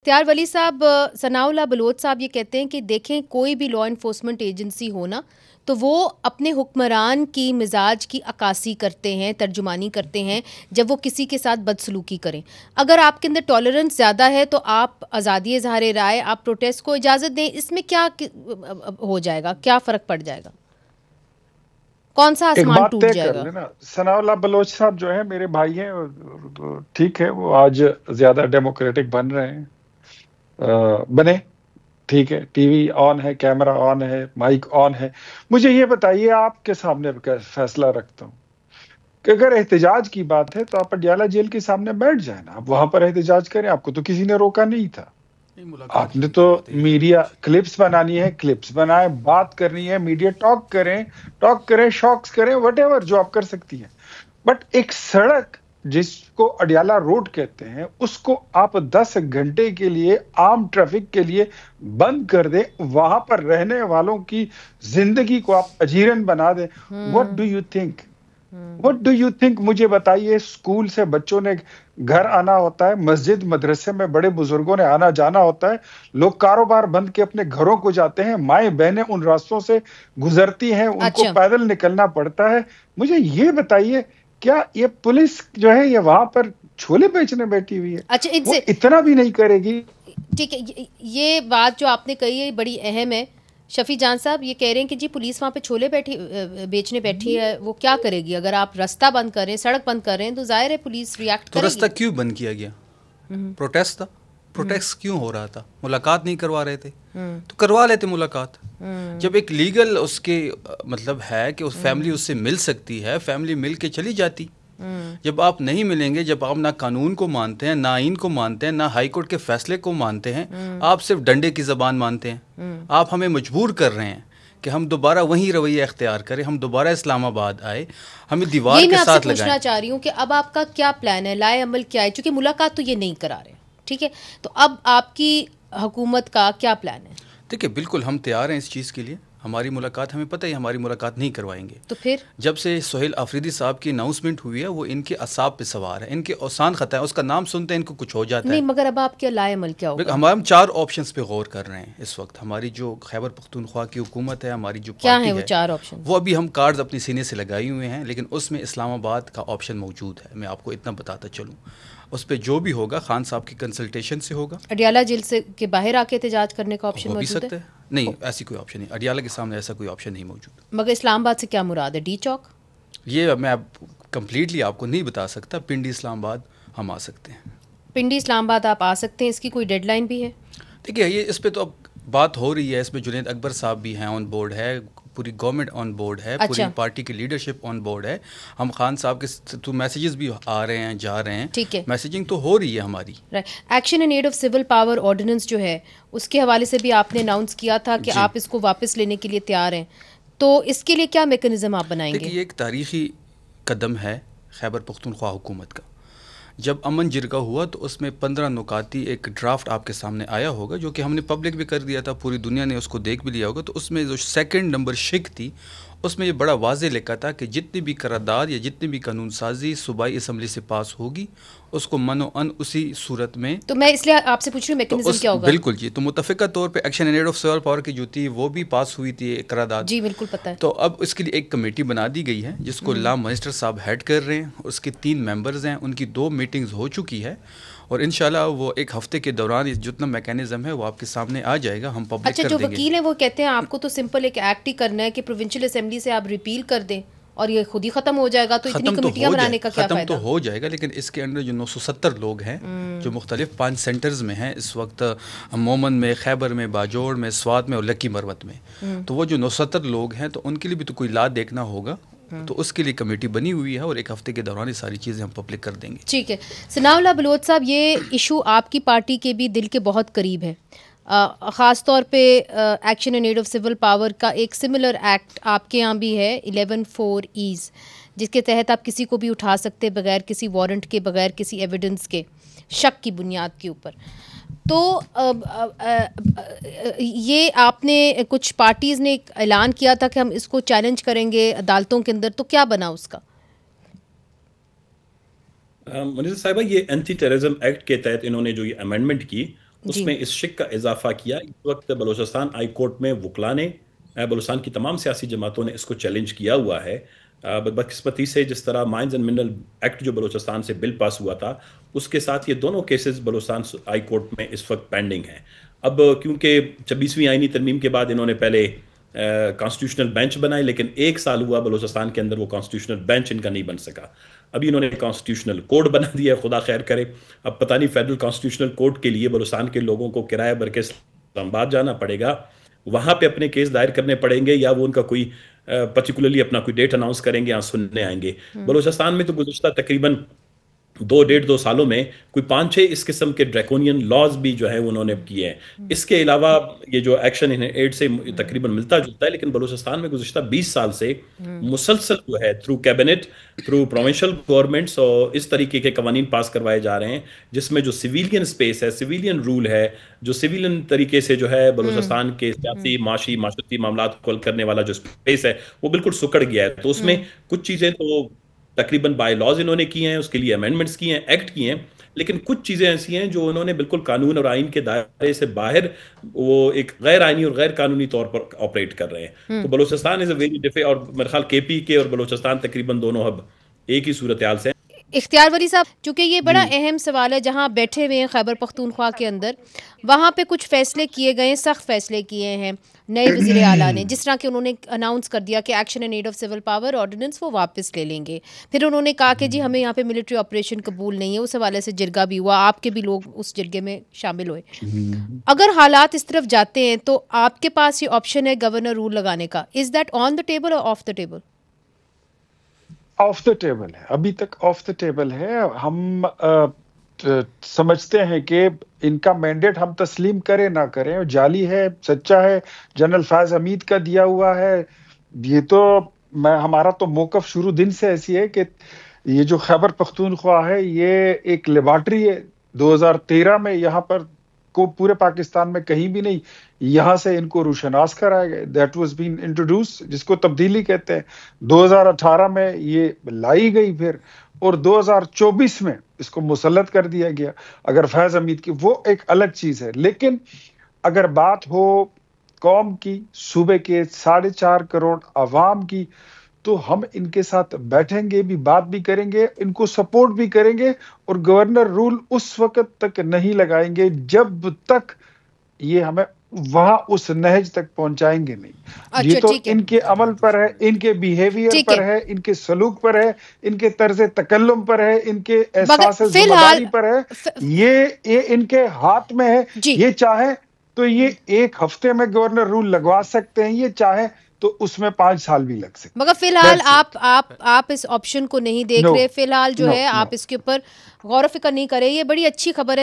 اختیار ولی صاحب، ثناء اللہ بلوچ صاحب یہ کہتے ہیں کہ دیکھیں کوئی بھی لا انفورسمنٹ ایجنسی ہو نا تو وہ اپنے حکمران کی مزاج کی عکاسی کرتے ہیں، ترجمانی کرتے ہیں جب وہ کسی کے ساتھ بدسلوکی کریں. اگر آپ کے اندر ٹالرنس زیادہ ہے تو آپ آزادی اظہار رائے، آپ پروٹیسٹ کو اجازت دیں، اس میں کیا ہو جائے گا، کیا فرق پڑ جائے گا، کون سا ایک آسمان بات ٹوٹ طے جائے کر گا؟ لینا، ثناء اللہ بلوچ صاحب جو ہیں میرے بھائی ہیں، ٹھیک ہے وہ آج زیادہ ڈیموکریٹک بن رہے ہیں، بنے ٹھیک ہے، ٹی وی آن ہے، کیمرہ آن ہے، مائک آن ہے. مجھے یہ بتائیے، آپ کے سامنے فیصلہ رکھتا ہوں کہ اگر احتجاج کی بات ہے تو آپ پٹیالہ جیل کے سامنے بیٹھ جائیں نا، آپ وہاں پر احتجاج کریں، آپ کو تو کسی نے روکا نہیں تھا. آپ نے تو میڈیا کلپس بنانی ہے، کلپس بنائیں، بات کرنی ہے، میڈیا ٹاک کریں، شاکس کریں، وٹ ایور جو آپ کر سکتی ہیں. بٹ ایک سڑک جس کو اڈیالہ روڈ کہتے ہیں، اس کو آپ 10 گھنٹے کے لیے عام ٹریفک کے لیے بند کر دیں، وہاں پر رہنے والوں کی زندگی کو آپ اجیرن بنا دیں. What do you think? مجھے بتائیے. اسکول سے بچوں نے گھر آنا ہوتا ہے، مسجد مدرسے میں بڑے بزرگوں نے آنا جانا ہوتا ہے، لوگ کاروبار بند کے اپنے گھروں کو جاتے ہیں، مائیں بہنیں ان راستوں سے گزرتی ہیں، ان کو اچھا پیدل نکلنا پڑتا ہے. مجھے یہ بتائیے، کیا یہ پولیس جو ہے یہ وہاں پر چھولے بیچنے بیٹھی ہوئی ہے؟ اچھا، ان وہ سے اتنا بھی نہیں کرے گی. ٹھیک ہے، یہ بات جو آپ نے کہی ہے بڑی اہم ہے. شفیع جان صاحب یہ کہہ رہے ہیں کہ جی پولیس وہاں پہ چھولے بیچنے بیٹھی ہے، وہ کیا کرے گی؟ اگر آپ رستہ بند کر رہے ہیں، سڑک بند کر رہے ہیں تو ظاہر ہے پولیس ریئیکٹ تو کرے رستہ گی. کیوں بند کیا گیا؟ پروٹیسٹ تھا. پروٹیسٹ کیوں ہو رہا تھا؟ ملاقات نہیں کروا رہے تھے تو کروا لیتے ملاقات. جب ایک لیگل اس کے مطلب ہے کہ اس فیملی اس سے مل سکتی ہے، فیملی مل کے چلی جاتی. جب آپ نہیں ملیں گے، جب آپ نہ قانون کو مانتے ہیں، نہ آئین کو مانتے ہیں، نہ ہائی کورٹ کے فیصلے کو مانتے ہیں، آپ صرف ڈنڈے کی زبان مانتے ہیں. آپ ہمیں مجبور کر رہے ہیں کہ ہم دوبارہ وہی رویہ اختیار کریں، ہم دوبارہ اسلام آباد آئے، ہمیں دیوار یہی کے میں آپ سے ساتھ لگائیں. پوچھنا چاہ رہی ہوں کہ اب آپ کا کیا پلان ہے، لائے عمل کیا ہے؟ چونکہ ملاقات تو یہ نہیں کرا رہے، ٹھیک ہے، تو اب آپ کی حکومت کا کیا پلان ہے؟ دیکھیے بالکل ہم تیار ہیں اس چیز کے لیے. ہماری ملاقات، ہمیں پتہ ہے ہماری ملاقات نہیں کروائیں گے. تو پھر جب سے سہیل آفریدی صاحب کی اناؤنسمنٹ ہوئی ہے، وہ ان کے اعصاب پہ سوار ہے، ان کے اوسان خطا ہے، اس کا نام سنتے ہیں ان کو کچھ ہو جاتا ہے. نہیں، مگر اب آپ کے لائے عمل کیا ہوگا؟ ہم 4 آپشنز پہ غور کر رہے ہیں اس وقت. ہماری جو خیبر پختونخوا کی حکومت ہے، ہماری جو کیا پارٹی ہیں وہ ہے، 4 آپشن؟ وہ ابھی ہم کارڈز اپنی سینے سے لگائی ہوئے ہیں، لیکن اس میں اسلام آباد کا آپشن موجود ہے. میں آپ کو اتنا بتاتا چلوں، اس پہ جو بھی ہوگا خان صاحب کی کنسلٹیشن سے ہوگا. اڈیالہ جیل سے کے باہر آ کے احتجاج کرنے کا آپشن ہو بھی موجود ہے؟ سکتا ہے. نہیں، ایسی کوئی آپشن نہیں. اڈیالہ کے سامنے ایسا کوئی آپشن نہیں موجود. مگر اسلام آباد سے کیا مراد ہے؟ ڈی چوک؟ یہ میں اب کمپلیٹلی آپ کو نہیں بتا سکتا. پنڈی اسلام آباد ہم آ سکتے ہیں. پنڈی اسلام آباد آپ آ سکتے ہیں، اس کی کوئی ڈیڈ لائن بھی ہے؟ دیکھیے یہ اس پہ تو اب بات ہو رہی ہے، اس میں جنید اکبر صاحب بھی ہیں آن بورڈ ہے، پوری گورنمنٹ آن بورڈ ہے، پوری پارٹی کی لیڈرشپ آن بورڈ ہے. ہم خان صاحب کے تو میسیجز بھی آ رہے ہیں، جا رہے ہیں، ٹھیک ہے، میسیجنگ تو ہو رہی ہے ہماری. Action in aid of civil power ordinance جو ہے اس کے حوالے سے بھی آپ نے اناؤنس کیا تھا کہ آپ اس کو واپس لینے کے لیے تیار ہیں، تو اس کے لیے کیا میکنزم آپ بنائیں گے؟ دیکھیے یہ ایک تاریخی قدم ہے خیبر پختونخوا حکومت کا. جب امن جرگہ ہوا تو اس میں 15 نکاتی ایک ڈرافٹ آپ کے سامنے آیا ہوگا، جو کہ ہم نے پبلک بھی کر دیا تھا، پوری دنیا نے اس کو دیکھ بھی لیا ہوگا. تو اس میں جو 2 نمبر شک تھی، اس میں یہ بڑا واضح لکھا تھا کہ جتنی بھی قرارداد یا جتنی بھی قانون سازی صوبائی اسمبلی سے پاس ہوگی، اس کو من و ان اسی صورت میں. تو میں اس لیے آپ سے پوچھ رہی ہوں میکنزم کیا ہوگا؟ بالکل جی. تو متفقہ طور پہ action in aid of civil power کی جو تھی وہ بھی پاس ہوئی تھی قرارداد. جی بالکل پتہ ہے. تو اب اس کے لیے ایک کمیٹی بنا دی گئی ہے جس کو لا منسٹر صاحب ہیڈ کر رہے ہیں. اس کے 3 ممبرز ہیں، ان کی 2 میٹنگز ہو چکی ہے، اور انشاءاللہ وہ ایک ہفتے کے دوران جتنا میکینزم ہے وہ آپ کے سامنے آ جائے گا، ہم پبلک کر دیں گے. اچھا، جو وکیل ہیں وہ کہتے ہیں آپ کو تو سمپل ایک ایکٹ ہی کرنا ہے کہ پروونشل اسمبلی سے آپ ریپیل کر دیں اور یہ خود ہی ختم ہو جائے گا، تو اتنی کمیٹیاں بنانے کا کیا فائدہ؟ ختم تو ہو جائے گا، لیکن اس کے اندر جو 970 لوگ ہیں جو مختلف 5 سینٹرز میں ہیں اس وقت، مومن میں، خیبر میں، باجوڑ میں، سوات میں اور لکی مروت میں، تو وہ جو 970 لوگ ہیں تو ان کے لیے بھی تو کوئی لا دیکھنا ہوگا. تو اس کے لیے کمیٹی بنی ہوئی ہے اور ایک ہفتے کے دوران یہ ساری چیزیں ہم پبلک کر دیں گے. ٹھیک ہے. ثناء اللہ بلوچ صاحب، یہ ایشو آپ کی پارٹی کے بھی دل کے بہت قریب ہے، خاص طور پہ action in aid of civil power کا ایک سملر ایکٹ آپ کے یہاں بھی ہے 11(4)(e), جس کے تحت آپ کسی کو بھی اٹھا سکتے بغیر کسی وارنٹ کے، بغیر کسی ایویڈنس کے، شک کی بنیاد کے اوپر. تو یہ آپ نے کچھ پارٹیز نے اعلان کیا تھا کہ ہم اس کو چیلنج کریں گے عدالتوں کے اندر، تو کیا بنا اس کا؟ منیزہ صاحبہ، یہ اینٹی ٹیررزم ایکٹ کے تحت انہوں نے جو یہ امینڈمنٹ کی اس میں اس شک کا اضافہ کیا. اس وقت بلوچستان ہائی کورٹ میں وکلا نے، بلوچستان کی تمام سیاسی جماعتوں نے اس کو چیلنج کیا ہوا ہے. بدقسمتی سے جس طرح مائنز اینڈ منرل ایکٹ جو بلوچستان سے بل پاس ہوا تھا، اس کے ساتھ یہ دونوں کیسز بلوچستان ہائی کورٹ میں اس وقت پینڈنگ ہیں. اب کیونکہ 26ویں آئینی ترمیم کے بعد انہوں نے پہلے کانسٹیٹیوشنل بینچ بنائے، لیکن 1 سال ہوا بلوچستان کے اندر وہ کانسٹیٹیوشنل بینچ ان کا نہیں بن سکا. ابھی انہوں نے کانسٹیٹیوشنل کوڈ بنا دیا ہے، خدا خیر کرے. اب پتہ نہیں فیڈرل کانسٹیٹیوشنل کوڈ کے لیے بلوچستان کے لوگوں کو کرایہ بھر کے اسلام آباد جانا پڑے گا، وہاں پہ اپنے کیس دائر کرنے پڑیں گے، یا وہ ان کا کوئی پرٹیکولرلی اپنا کوئی ڈیٹ اناؤنس کریں گے یا سننے آئیں گے. بلوچستان میں تو گزشتہ تقریباً 2 سالوں میں کوئی 5-6 اس قسم کے ڈریکونین لاز بھی جو ہے انہوں نے کیے ہیں. اس کے علاوہ یہ جو ایکشن انہیں ایڈ سے تقریباً ملتا جلتا ہے، لیکن بلوچستان میں گزشتہ 20 سال سے مسلسل جو ہے through cabinet, through provincial governments, اور اس طریقے کے قوانین پاس کروائے جا رہے ہیں جس میں جو سویلین اسپیس ہے، سویلین رول ہے، جو سویلین طریقے سے جو ہے بلوچستان کے سیاسی معاشرتی معاملات کو حل کرنے والا جو اسپیس ہے وہ بالکل سکڑ گیا ہے. تو اس میں کچھ چیزیں تو تقریباً بائی لاز انہوں نے کی ہیں، اس کے لیے امینڈمنٹس کی ہیں، ایکٹ کی ہیں، لیکن کچھ چیزیں ایسی ہیں جو انہوں نے بالکل قانون اور آئین کے دائرے سے باہر وہ ایک غیر آئینی اور غیر قانونی طور پر آپریٹ کر رہے ہیں. تو بلوچستان از اے ویری ڈفیکلٹ، اور میرے خیال کے پی کے اور بلوچستان تقریباً دونوں اب ایک ہی صورتحال سے. اختیار ولی صاحب، چونکہ یہ بڑا اہم سوال ہے، جہاں بیٹھے ہوئے ہیں خیبر پختونخوا کے اندر، وہاں پہ کچھ فیصلے کیے گئے ہیں، سخت فیصلے کیے ہیں نئے وزیر اعلیٰ نے، جس طرح کہ انہوں نے اناؤنس کر دیا کہ action in aid of civil power ordinance وہ واپس لے لیں گے. پھر انہوں نے کہا کہ جی ہمیں یہاں پہ ملٹری آپریشن قبول نہیں ہے. اس حوالے سے جرگہ بھی ہوا، آپ کے بھی لوگ اس جرگے میں شامل ہوئے. اگر حالات اس طرف جاتے ہیں تو آپ کے پاس یہ آپشن ہے گورنر رول لگانے کا. Is that on the table اور off the table? Off the table ہے، ابھی تک آف دا ٹیبل ہے. ہم سمجھتے ہیں کہ ان کا مینڈیٹ ہم تسلیم کریں نہ کریں، جعلی ہے، سچا ہے، جنرل فیض حمید کا دیا ہوا ہے. یہ تو ہمارا تو موقف شروع دن سے ایسی ہے کہ یہ جو خیبر پختونخوا ہے یہ ایک لیبارٹری ہے. 2013 میں یہاں پر کو پورے پاکستان میں کہیں بھی نہیں، یہاں سے ان کو روشناس کرائے گئے. دیٹ واز بین انٹروڈیوس، جس کو تبدیلی کہتے ہیں. 2018 میں یہ لائی گئی پھر، اور 2024 میں اس کو مسلط کر دیا گیا. اگر فیض حمید کی، وہ ایک الگ چیز ہے. لیکن اگر بات ہو قوم کی، صوبے کے 4.5 کروڑ عوام کی، تو ہم ان کے ساتھ بیٹھیں گے بھی، بات بھی کریں گے، ان کو سپورٹ بھی کریں گے، اور گورنر رول اس وقت تک نہیں لگائیں گے جب تک یہ ہمیں وہاں اس نہج تک پہنچائیں گے نہیں. یہ تو ان کے عمل پر ہے، ان کے بیہیویئر پر ہے، ان کے سلوک پر ہے، ان کے طرز تکلم پر ہے، ان کے احساس ذمہ داری پر ہے. یہ ان کے ہاتھ میں ہے. یہ چاہے تو یہ 1 ہفتے میں گورنر رول لگوا سکتے ہیں، یہ چاہے تو اس میں 5 سال بھی لگ سکتے. مگر فی الحال آپ اس آپشن کو نہیں دیکھ رہے، فی الحال جو ہے آپ اس کے اوپر غور و فکر نہیں کرے. یہ بڑی اچھی خبر ہے.